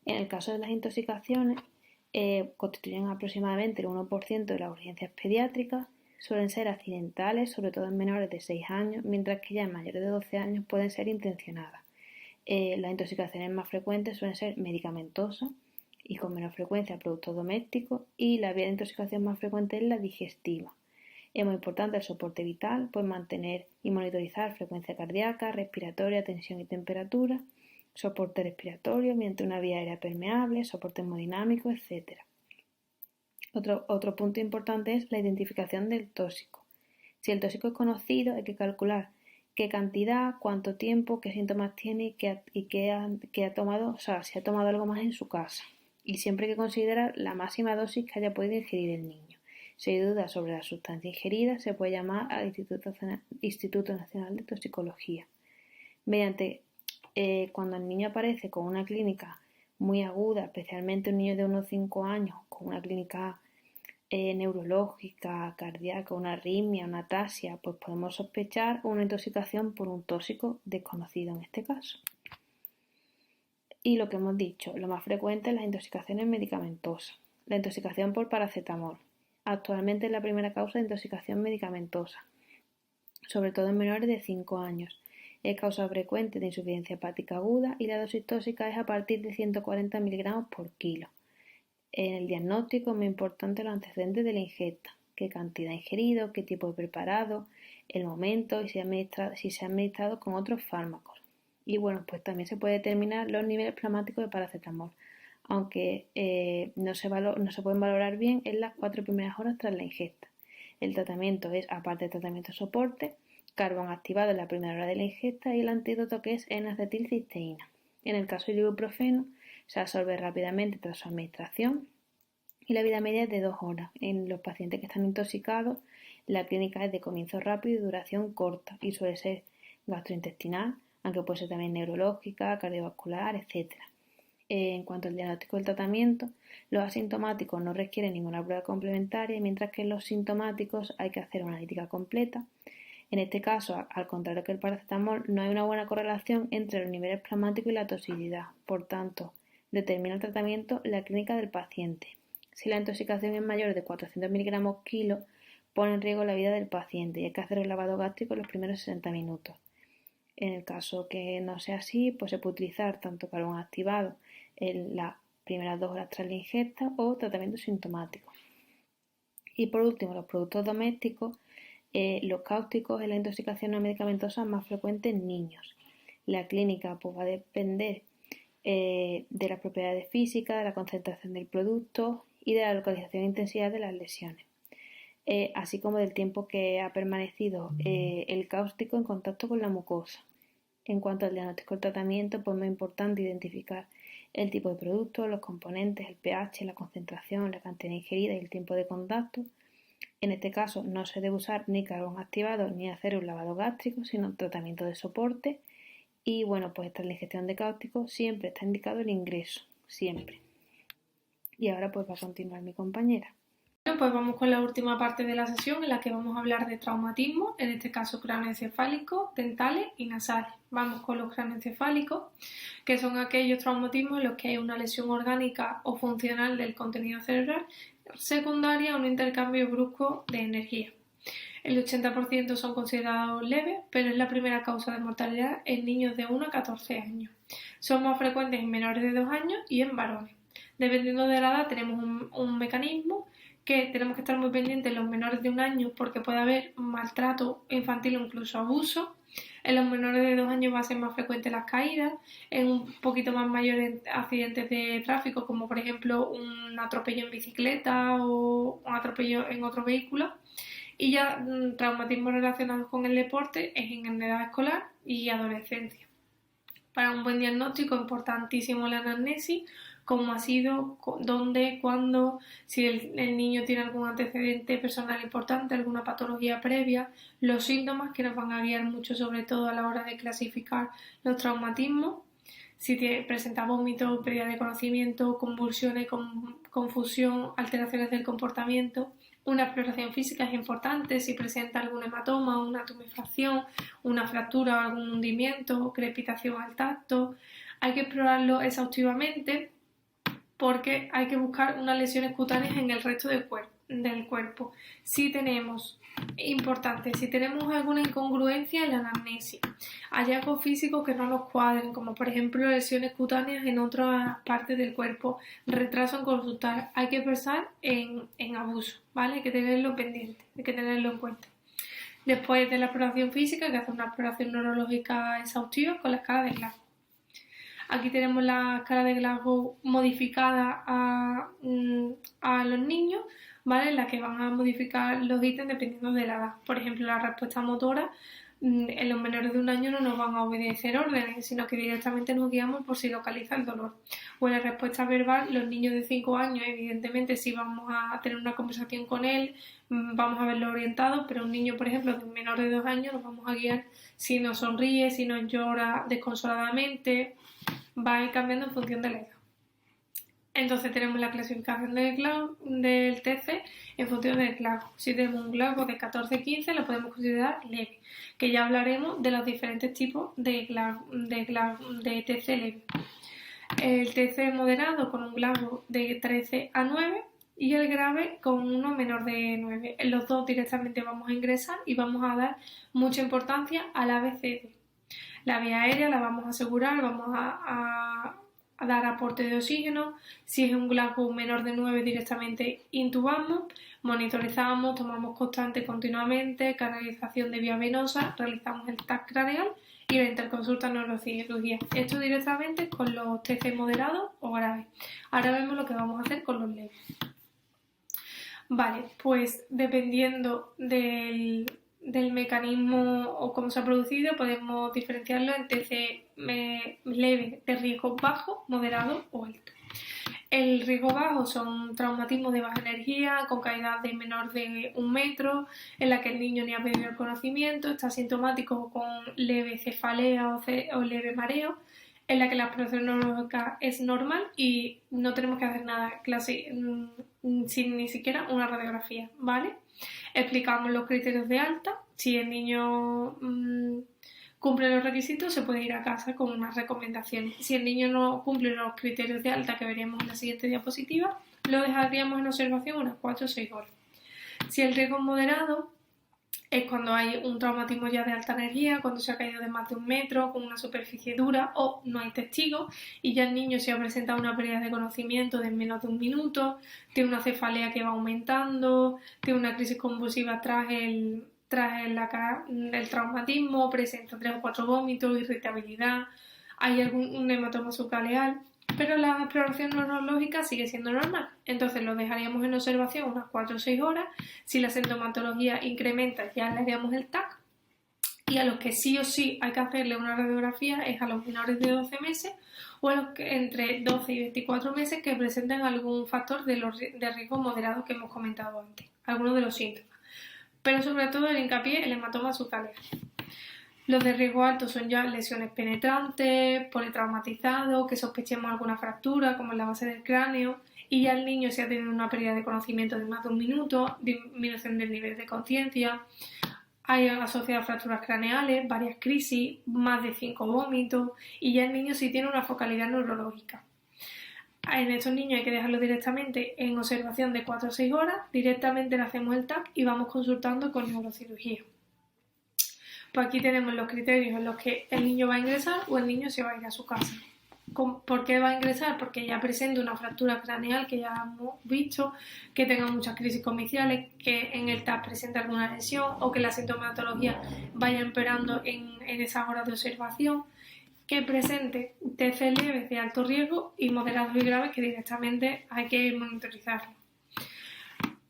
En el caso de las intoxicaciones, constituyen aproximadamente el 1% de las urgencias pediátricas, suelen ser accidentales, sobre todo en menores de 6 años, mientras que ya en mayores de 12 años pueden ser intencionadas. Las intoxicaciones más frecuentes suelen ser medicamentosas y con menor frecuencia productos domésticos, y la vía de intoxicación más frecuente es la digestiva. Es muy importante el soporte vital, pues mantener y monitorizar frecuencia cardíaca, respiratoria, tensión y temperatura, soporte respiratorio mediante una vía aérea permeable, soporte hemodinámico, etc. Otro punto importante es la identificación del tóxico. Si el tóxico es conocido, hay que calcular qué cantidad, cuánto tiempo, qué síntomas tiene y qué ha tomado, o sea, si ha tomado algo más en su casa. Y siempre hay que considerar la máxima dosis que haya podido ingerir el niño. Si hay dudas sobre la sustancia ingerida, se puede llamar al Instituto Nacional de Toxicología. Cuando el niño aparece con una clínica muy aguda, especialmente un niño de unos 5 años, con una clínica neurológica, cardíaca, una arritmia, una ataxia, pues podemos sospechar una intoxicación por un tóxico desconocido en este caso. Y lo que hemos dicho, lo más frecuente es las intoxicaciones medicamentosas. La intoxicación por paracetamol. Actualmente es la primera causa de intoxicación medicamentosa, sobre todo en menores de 5 años. Es causa frecuente de insuficiencia hepática aguda y la dosis tóxica es a partir de 140 miligramos por kilo. En el diagnóstico es muy importante los antecedentes de la ingesta, qué cantidad ingerido, qué tipo de preparado, el momento y si se ha administrado con otros fármacos. Y bueno, pues también se puede determinar los niveles plasmáticos de paracetamol, aunque no se pueden valorar bien en las 4 primeras horas tras la ingesta. El tratamiento es, aparte del tratamiento soporte, carbón activado en la primera hora de la ingesta y el antídoto que es N-acetilcisteína. En el caso del ibuprofeno, se absorbe rápidamente tras su administración y la vida media es de 2 horas. En los pacientes que están intoxicados, la clínica es de comienzo rápido y duración corta y suele ser gastrointestinal, aunque puede ser también neurológica, cardiovascular, etc. En cuanto al diagnóstico del tratamiento, los asintomáticos no requieren ninguna prueba complementaria, mientras que en los sintomáticos hay que hacer una analítica completa. En este caso, al contrario que el paracetamol, no hay una buena correlación entre los niveles plasmáticos y la toxicidad. Por tanto, determina el tratamiento la clínica del paciente. Si la intoxicación es mayor de 400 miligramos kilo, pone en riesgo la vida del paciente y hay que hacer el lavado gástrico en los primeros 60 minutos. En el caso que no sea así, pues se puede utilizar tanto carbón activado en las primeras 2 horas tras la ingesta o tratamiento sintomático. Y por último, los productos domésticos. Los cáusticos en la intoxicación no medicamentosa más frecuente en niños. La clínica pues, va a depender de las propiedades físicas, de la concentración del producto y de la localización e intensidad de las lesiones, así como del tiempo que ha permanecido el cáustico en contacto con la mucosa. En cuanto al diagnóstico del tratamiento, pues es muy importante identificar el tipo de producto, los componentes, el pH, la concentración, la cantidad ingerida y el tiempo de contacto. En este caso no se debe usar ni carbón activado ni hacer un lavado gástrico, sino tratamiento de soporte. Y bueno, pues tras la ingestión de cáustico siempre está indicado el ingreso, siempre. Y ahora pues va a continuar mi compañera. Bueno, pues vamos con la última parte de la sesión en la que vamos a hablar de traumatismo, en este caso cráneoencefálicos, dentales y nasales. Vamos con los cráneoencefálicos, que son aquellos traumatismos en los que hay una lesión orgánica o funcional del contenido cerebral secundaria a un intercambio brusco de energía. El 80% son considerados leves, pero es la primera causa de mortalidad en niños de 1 a 14 años. Son más frecuentes en menores de 2 años y en varones. Dependiendo de la edad tenemos un mecanismo que tenemos que estar muy pendientes en los menores de 1 año porque puede haber maltrato infantil o incluso abuso. En los menores de 2 años va a ser más frecuente las caídas, en un poquito más mayores accidentes de tráfico como por ejemplo un atropello en bicicleta o un atropello en otro vehículo. Y ya traumatismos relacionados con el deporte es en edad escolar y adolescencia. Para un buen diagnóstico es importantísimo la anamnesis, cómo ha sido, dónde, cuándo, si el niño tiene algún antecedente personal importante, alguna patología previa, los síntomas que nos van a guiar mucho sobre todo a la hora de clasificar los traumatismos, si presenta vómitos, pérdida de conocimiento, convulsiones, confusión, alteraciones del comportamiento. Una exploración física es importante si presenta algún hematoma, una tumefacción, una fractura o algún hundimiento, crepitación al tacto. Hay que explorarlo exhaustivamente porque hay que buscar unas lesiones cutáneas en el resto del cuerpo. Si tenemos alguna incongruencia en la anamnesis, hallazgos físicos que no nos cuadren, como por ejemplo lesiones cutáneas en otras partes del cuerpo, retraso en consultar, hay que pensar en abuso, ¿vale? Hay que tenerlo pendiente, hay que tenerlo en cuenta. Después de la exploración física, hay que hacer una exploración neurológica exhaustiva con la escala de Glasgow. Aquí tenemos la escala de Glasgow modificada a los niños, ¿vale? En la que van a modificar los ítems dependiendo de la edad. Por ejemplo, la respuesta motora en los menores de 1 año no nos van a obedecer órdenes, sino que directamente nos guiamos por si localiza el dolor. O en la respuesta verbal, los niños de 5 años, evidentemente, si vamos a tener una conversación con él, vamos a verlo orientado, pero un niño, por ejemplo, de menor de 2 años, nos vamos a guiar si nos sonríe, si nos llora desconsoladamente, va a ir cambiando en función de la edad. Entonces tenemos la clasificación del TC en función del Glasgow. Si tenemos un Glasgow de 14-15 lo podemos considerar leve, que ya hablaremos de los diferentes tipos de TC leve. El TC moderado con un Glasgow de 13 a 9 y el grave con uno menor de 9. En los dos directamente vamos a ingresar y vamos a dar mucha importancia al ABCD. La vía aérea la vamos a asegurar, vamos a dar aporte de oxígeno. Si es un Glasgow menor de 9 directamente intubamos, monitorizamos, tomamos constante continuamente, canalización de vía venosa, realizamos el TAC craneal y la interconsulta neurocirugía. Esto directamente con los TC moderados o graves. Ahora vemos lo que vamos a hacer con los leves. Vale, pues dependiendo del mecanismo o cómo se ha producido, podemos diferenciarlo en TC leve de riesgo bajo, moderado o alto. El riesgo bajo son traumatismos de baja energía, con caída de menor de 1 metro, en la que el niño ni ha perdido el conocimiento, está asintomático con leve cefalea o leve mareo, en la que la exploración neurológica es normal y no tenemos que hacer nada sin ni siquiera una radiografía, ¿vale? Explicamos los criterios de alta. Si el niño cumple los requisitos, se puede ir a casa con unas recomendaciones. Si el niño no cumple los criterios de alta que veremos en la siguiente diapositiva, lo dejaríamos en observación unas 4 o 6 horas. Si el riesgo es moderado, es cuando hay un traumatismo ya de alta energía, cuando se ha caído de más de 1 metro, con una superficie dura o no hay testigos y ya el niño se ha presentado una pérdida de conocimiento de menos de 1 minuto, tiene una cefalea que va aumentando, tiene una crisis convulsiva tras el traumatismo, presenta 3 o 4 vómitos, irritabilidad, hay un hematoma subcaleal, pero la exploración neurológica sigue siendo normal. Entonces lo dejaríamos en observación unas 4 o 6 horas. Si la sintomatología incrementa, ya le haríamos el TAC. Y a los que sí o sí hay que hacerle una radiografía es a los menores de 12 meses o a los que entre 12 y 24 meses que presenten algún factor de riesgo moderado que hemos comentado antes, algunos de los síntomas. Pero sobre todo el hincapié el hematoma subcaleal. Los de riesgo alto son ya lesiones penetrantes, politraumatizados, que sospechemos alguna fractura, como en la base del cráneo, y ya el niño se ha tenido una pérdida de conocimiento de más de 1 minuto, disminución del nivel de conciencia, hay asociadas fracturas craneales, varias crisis, más de 5 vómitos, y ya el niño sí tiene una focalidad neurológica. En estos niños hay que dejarlo directamente en observación de 4 o 6 horas, directamente le hacemos el TAC y vamos consultando con neurocirugía. Pues aquí tenemos los criterios en los que el niño va a ingresar o el niño se va a ir a su casa. ¿Por qué va a ingresar? Porque ya presenta una fractura craneal que ya hemos visto, que tenga muchas crisis comiciales, que en el TAC presente alguna lesión o que la sintomatología vaya empeorando en esas horas de observación, que presente TC leves de alto riesgo y moderados y graves que directamente hay que monitorizarlo.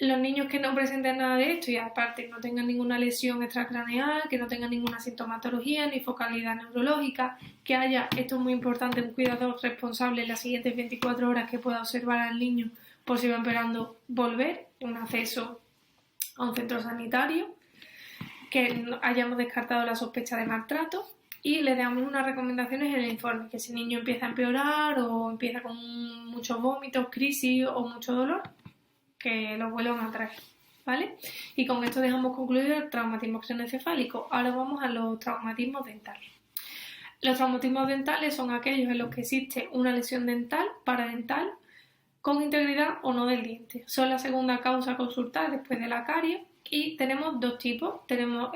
Los niños que no presenten nada de esto y aparte no tengan ninguna lesión extracraneal, que no tengan ninguna sintomatología ni focalidad neurológica, que haya, esto es muy importante, un cuidador responsable en las siguientes 24 horas que pueda observar al niño por si va empeorando, volver, un acceso a un centro sanitario, que hayamos descartado la sospecha de maltrato y le damos unas recomendaciones en el informe, que si el niño empieza a empeorar o empieza con muchos vómitos, crisis o mucho dolor, que lo vuelvan a traer, ¿vale? Y con esto dejamos concluido el traumatismo craneoencefálico. Ahora vamos a los traumatismos dentales. Los traumatismos dentales son aquellos en los que existe una lesión dental, paradental, con integridad o no del diente. Son la segunda causa a consultar después de la caries y tenemos dos tipos. Tenemos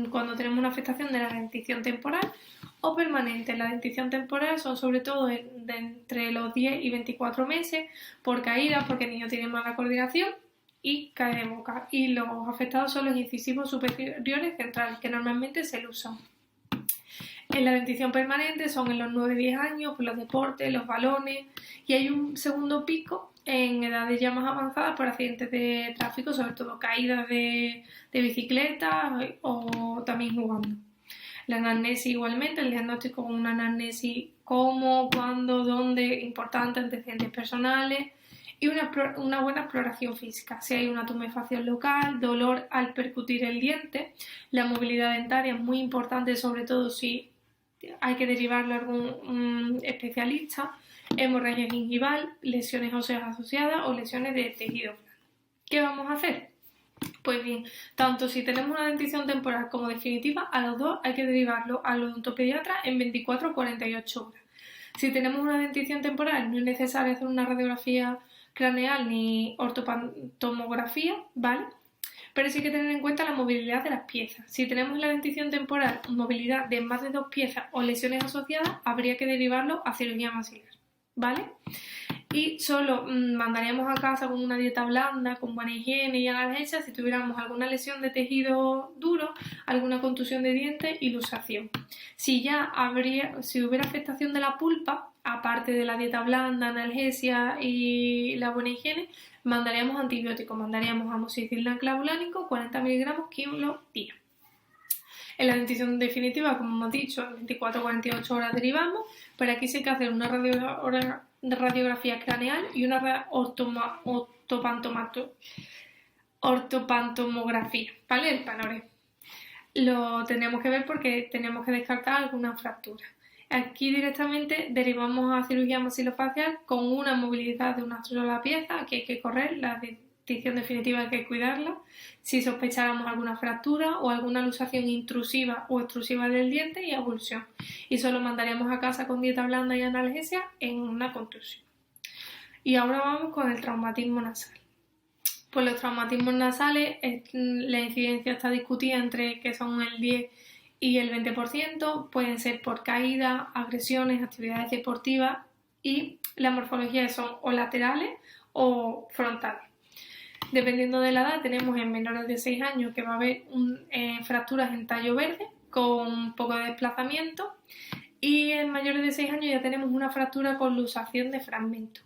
cuando tenemos una afectación de la dentición temporal o permanente. La dentición temporal son sobre todo de entre los 10 y 24 meses por caídas, porque el niño tiene mala coordinación y cae de boca. Y los afectados son los incisivos superiores centrales, que normalmente se usan. En la dentición permanente son en los 9-10 años, por los deportes, los balones, y hay un segundo pico en edades ya más avanzadas por accidentes de tráfico, sobre todo caídas de bicicleta o también jugando. La anamnesis igualmente, el diagnóstico con una anamnesis cómo, cuándo, dónde, importante, antecedentes personales y una buena exploración física. Si hay una tumefación local, dolor al percutir el diente, la movilidad dentaria es muy importante, sobre todo si hay que derivarlo a algún especialista, hemorragia gingival, lesiones óseas asociadas o lesiones de tejido blando. ¿Qué vamos a hacer? Pues bien, tanto si tenemos una dentición temporal como definitiva, a los dos hay que derivarlo al odontopediatra en 24 o 48 horas. Si tenemos una dentición temporal, no es necesario hacer una radiografía craneal ni ortopantomografía, ¿vale? Pero sí hay que tener en cuenta la movilidad de las piezas. Si tenemos la dentición temporal movilidad de más de 2 piezas o lesiones asociadas, habría que derivarlo a cirugía maxilar, ¿vale? Y solo mandaríamos a casa con una dieta blanda, con buena higiene y analgesia si tuviéramos alguna lesión de tejido duro, alguna contusión de dientes y luxación. Si hubiera afectación de la pulpa, aparte de la dieta blanda, analgesia y la buena higiene, mandaríamos antibióticos, mandaríamos amoxicilina clavulánico, 40 miligramos kilo día. En la dentición definitiva, como hemos dicho, en 24-48 horas derivamos, pero aquí sí hay que hacer una radiografía craneal y una ortopantomografía, ¿vale? El panorama. Lo tenemos que ver porque tenemos que descartar alguna fractura. Aquí directamente derivamos a cirugía maxilofacial con una movilidad de una sola pieza, que hay que correr, la dentición definitiva hay que cuidarla. Si sospecháramos alguna fractura o alguna luxación intrusiva o extrusiva del diente y avulsión. Y solo mandaríamos a casa con dieta blanda y analgesia en una contusión. Y ahora vamos con el traumatismo nasal. Pues los traumatismos nasales, la incidencia está discutida entre que son el 10 y el 20%, pueden ser por caídas, agresiones, actividades deportivas y la morfología son o laterales o frontales. Dependiendo de la edad, tenemos en menores de 6 años que va a haber fracturas en tallo verde con un poco de desplazamiento y en mayores de 6 años ya tenemos una fractura con luxación de fragmentos.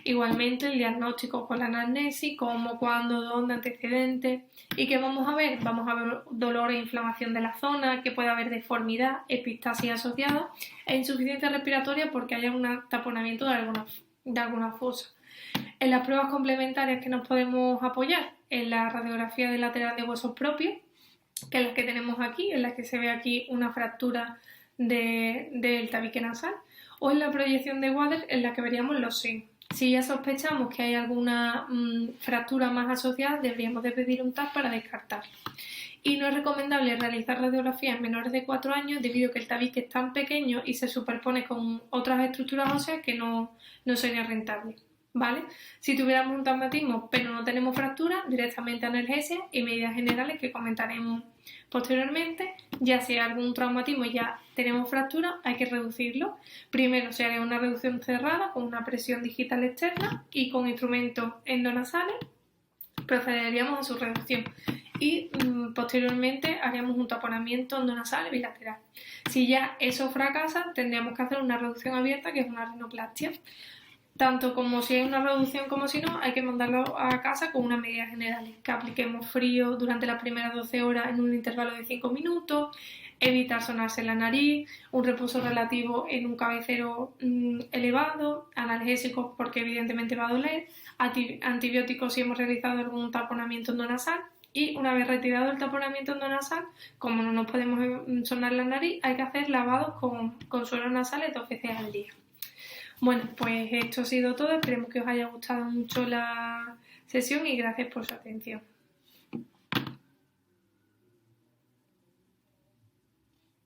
Igualmente el diagnóstico con la anamnesis, cómo, cuándo, dónde, antecedentes. ¿Y qué vamos a ver? Vamos a ver dolor e inflamación de la zona, que puede haber deformidad, epistasia asociada e insuficiencia respiratoria porque haya un taponamiento de alguna fosa. En las pruebas complementarias que nos podemos apoyar, en la radiografía de lateral de huesos propios, que es la que tenemos aquí, en la que se ve aquí una fractura del tabique nasal, o en la proyección de Wader, en la que veríamos los senos. Si ya sospechamos que hay alguna fractura más asociada, deberíamos de pedir un TAC para descartarlo. Y no es recomendable realizar radiografías en menores de 4 años debido a que el tabique es tan pequeño y se superpone con otras estructuras óseas que no sería rentable, ¿vale? Si tuviéramos un traumatismo pero no tenemos fractura, directamente analgesia y medidas generales que comentaremos posteriormente. Ya si hay algún traumatismo y ya tenemos fractura, hay que reducirlo. Primero se haría una reducción cerrada con una presión digital externa y con instrumentos endonasales procederíamos a su reducción y posteriormente haríamos un taponamiento endonasal bilateral. Si ya eso fracasa, tendríamos que hacer una reducción abierta, que es una rinoplastia. Tanto como si hay una reducción como si no, hay que mandarlo a casa con unas medidas generales, que apliquemos frío durante las primeras 12 horas en un intervalo de 5 minutos, evitar sonarse la nariz, un reposo relativo en un cabecero elevado, analgésicos porque evidentemente va a doler, antibióticos si hemos realizado algún taponamiento endonasal y una vez retirado el taponamiento endonasal, como no nos podemos sonar la nariz, hay que hacer lavados con sueros nasales 2 veces al día. Bueno, pues esto ha sido todo. Esperemos que os haya gustado mucho la sesión y gracias por su atención.